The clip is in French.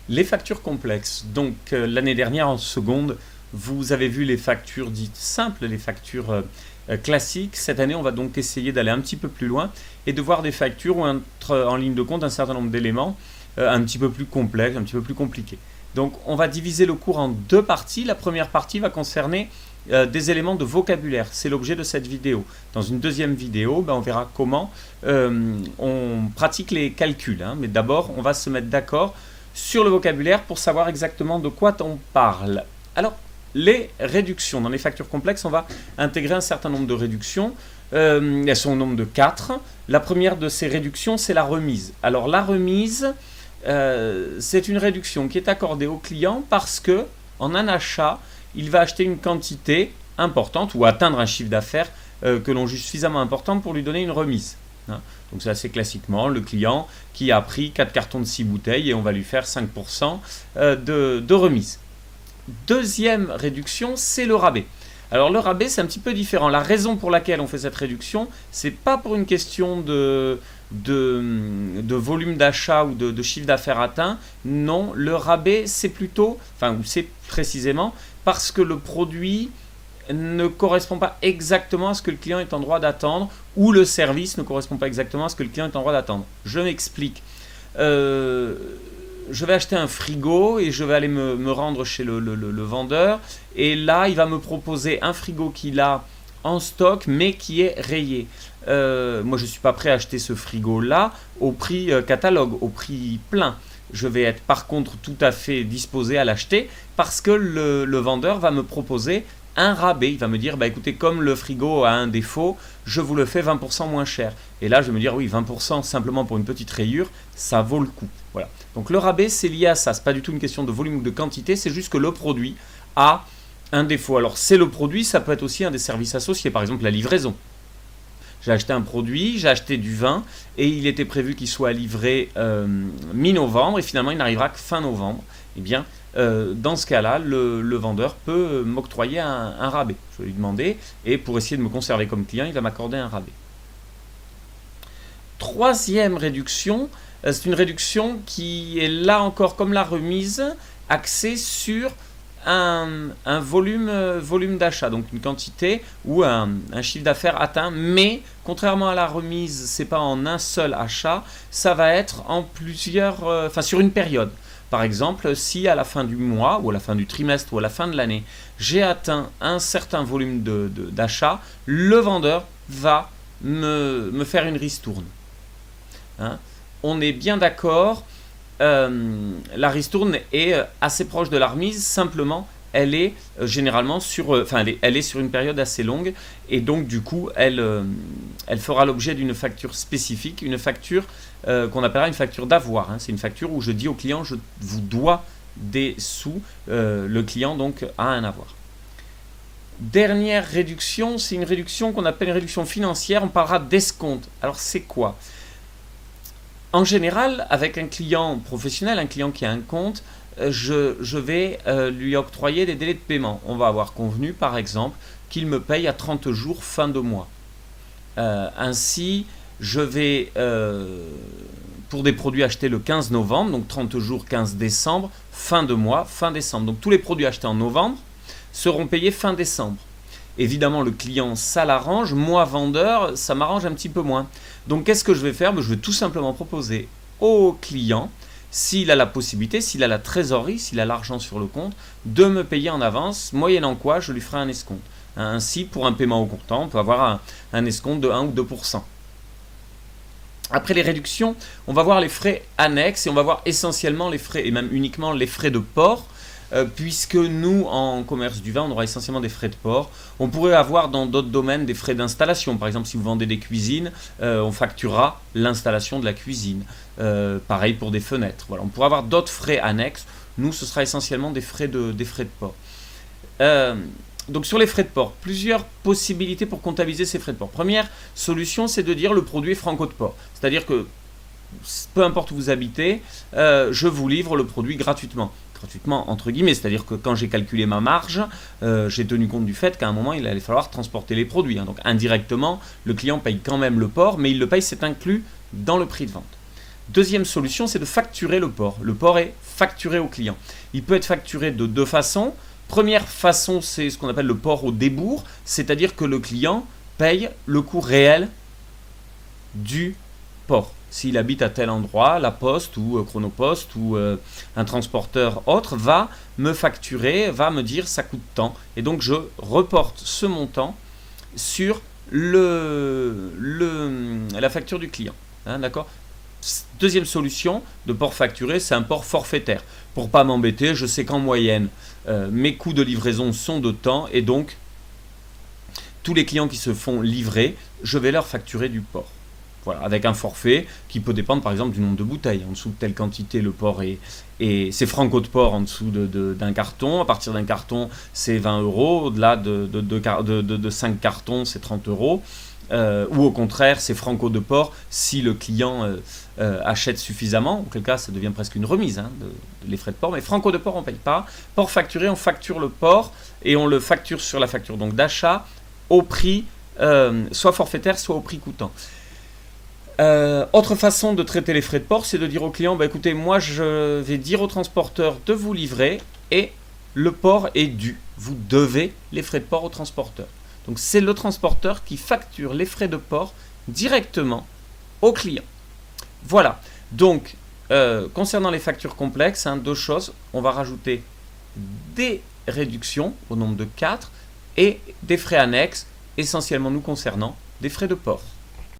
Les factures complexes. Donc l'année dernière en seconde, vous avez vu les factures dites simples, les factures classiques. Cette année, on va donc essayer d'aller un petit peu plus loin et de voir des factures où entre en ligne de compte un certain nombre d'éléments un petit peu plus complexes, un petit peu plus compliqués. Donc on va diviser le cours en deux parties. La première partie va concerner des éléments de vocabulaire. C'est l'objet de cette vidéo. Dans une deuxième vidéo, on verra comment on pratique les calculs. Mais d'abord, on va se mettre d'accord sur le vocabulaire pour savoir exactement de quoi on parle. Alors, les réductions. Dans les factures complexes, on va intégrer un certain nombre de réductions. Elles sont au nombre de 4. La première de ces réductions, c'est la remise. Alors, la remise, c'est une réduction qui est accordée au client parce que, en un achat, il va acheter une quantité importante ou atteindre un chiffre d'affaires que l'on juge suffisamment important pour lui donner une remise. Donc c'est assez classiquement le client qui a pris 4 cartons de 6 bouteilles et on va lui faire 5% de remise. Deuxième réduction, c'est le rabais. Alors le rabais, c'est un petit peu différent. La raison pour laquelle on fait cette réduction, c'est pas pour une question de volume d'achat ou de chiffre d'affaires atteint. Non, le rabais, c'est plutôt, c'est précisément parce que le produit ne correspond pas exactement à ce que le client est en droit d'attendre ou le service ne correspond pas exactement à ce que le client est en droit d'attendre. Je m'explique. Je vais acheter un frigo et je vais aller me rendre chez le vendeur et là il va me proposer un frigo qu'il a en stock mais qui est rayé. Moi je ne suis pas prêt à acheter ce frigo là au prix catalogue, au prix plein. Je vais être par contre tout à fait disposé à l'acheter parce que le vendeur va me proposer un rabais. Il va me dire, écoutez, comme le frigo a un défaut, je vous le fais 20% moins cher. Et là, je vais me dire, oui, 20% simplement pour une petite rayure, ça vaut le coup. Voilà. Donc le rabais, c'est lié à ça. Ce n'est pas du tout une question de volume ou de quantité, c'est juste que le produit a un défaut. Alors c'est le produit, ça peut être aussi un des services associés, par exemple la livraison. J'ai acheté un produit, j'ai acheté du vin et il était prévu qu'il soit livré mi-novembre et finalement il n'arrivera que fin novembre. Eh bien, dans ce cas-là, le vendeur peut m'octroyer un rabais. Je vais lui demander et pour essayer de me conserver comme client, il va m'accorder un rabais. Troisième réduction, c'est une réduction qui est là encore comme la remise, axée sur un volume d'achat, donc une quantité ou un chiffre d'affaires atteint, mais contrairement à la remise, c'est pas en un seul achat, ça va être en plusieurs, sur une période. Par exemple, si à la fin du mois ou à la fin du trimestre ou à la fin de l'année, j'ai atteint un certain volume d'achat, le vendeur va me faire une ristourne. On est bien d'accord. La ristourne est assez proche de la remise, simplement elle est généralement elle est sur une période assez longue et donc du coup elle fera l'objet d'une facture spécifique, une facture qu'on appellera une facture d'avoir. C'est une facture où je dis au client je vous dois des sous, le client donc a un avoir. Dernière réduction, c'est une réduction qu'on appelle une réduction financière, on parlera d'escompte. Alors c'est quoi ? En général, avec un client professionnel, un client qui a un compte, je vais lui octroyer des délais de paiement. On va avoir convenu, par exemple, qu'il me paye à 30 jours fin de mois. Ainsi, je vais, pour des produits achetés le 15 novembre, donc 30 jours 15 décembre, fin de mois, fin décembre. Donc tous les produits achetés en novembre seront payés fin décembre. Évidemment, le client, ça l'arrange. Moi, vendeur, ça m'arrange un petit peu moins. Donc, qu'est-ce que je vais faire ? Je vais tout simplement proposer au client, s'il a la possibilité, s'il a la trésorerie, s'il a l'argent sur le compte, de me payer en avance, moyennant quoi je lui ferai un escompte. Ainsi, pour un paiement au comptant, on peut avoir un escompte de 1 ou 2%. Après les réductions, on va voir les frais annexes et on va voir essentiellement les frais, et même uniquement les frais de port, puisque nous, en commerce du vin, on aura essentiellement des frais de port. On pourrait avoir dans d'autres domaines des frais d'installation. Par exemple, si vous vendez des cuisines, on facturera l'installation de la cuisine. Pareil pour des fenêtres. Voilà. On pourrait avoir d'autres frais annexes. Nous, ce sera essentiellement des frais de port. Donc sur les frais de port, plusieurs possibilités pour comptabiliser ces frais de port. Première solution, c'est de dire le produit est franco de port. C'est-à-dire que peu importe où vous habitez, je vous livre le produit gratuitement entre guillemets, c'est-à-dire que quand j'ai calculé ma marge, j'ai tenu compte du fait qu'à un moment il allait falloir transporter les produits. Donc indirectement, le client paye quand même le port, mais il le paye, c'est inclus dans le prix de vente. Deuxième solution, c'est de facturer le port. Le port est facturé au client. Il peut être facturé de deux façons. Première façon, c'est ce qu'on appelle le port au débours, c'est-à-dire que le client paye le coût réel du port. S'il habite à tel endroit, la Poste ou Chronopost ou un transporteur autre va me facturer, va me dire ça coûte tant. Et donc je reporte ce montant sur la facture du client. Hein, d'accord ? Deuxième solution de port facturé, c'est un port forfaitaire. Pour pas m'embêter, je sais qu'en moyenne, mes coûts de livraison sont de temps et donc tous les clients qui se font livrer, je vais leur facturer du port. Voilà, avec un forfait qui peut dépendre par exemple du nombre de bouteilles. En dessous de telle quantité, le port c'est franco de port en dessous d'un carton. À partir d'un carton, c'est 20 euros. Au-delà de 5 cartons, c'est 30 euros. Ou au contraire, c'est franco de port si le client achète suffisamment. Auquel cas, ça devient presque une remise, les frais de port. Mais franco de port, on ne paye pas. Port facturé, on facture le port et on le facture sur la facture donc d'achat au prix soit forfaitaire, soit au prix coûtant. Autre façon de traiter les frais de port, c'est de dire au client, écoutez, moi je vais dire au transporteur de vous livrer et le port est dû. Vous devez les frais de port au transporteur. Donc c'est le transporteur qui facture les frais de port directement au client. Voilà. Donc, concernant les factures complexes, deux choses. On va rajouter des réductions au nombre de 4 et des frais annexes, essentiellement nous concernant des frais de port.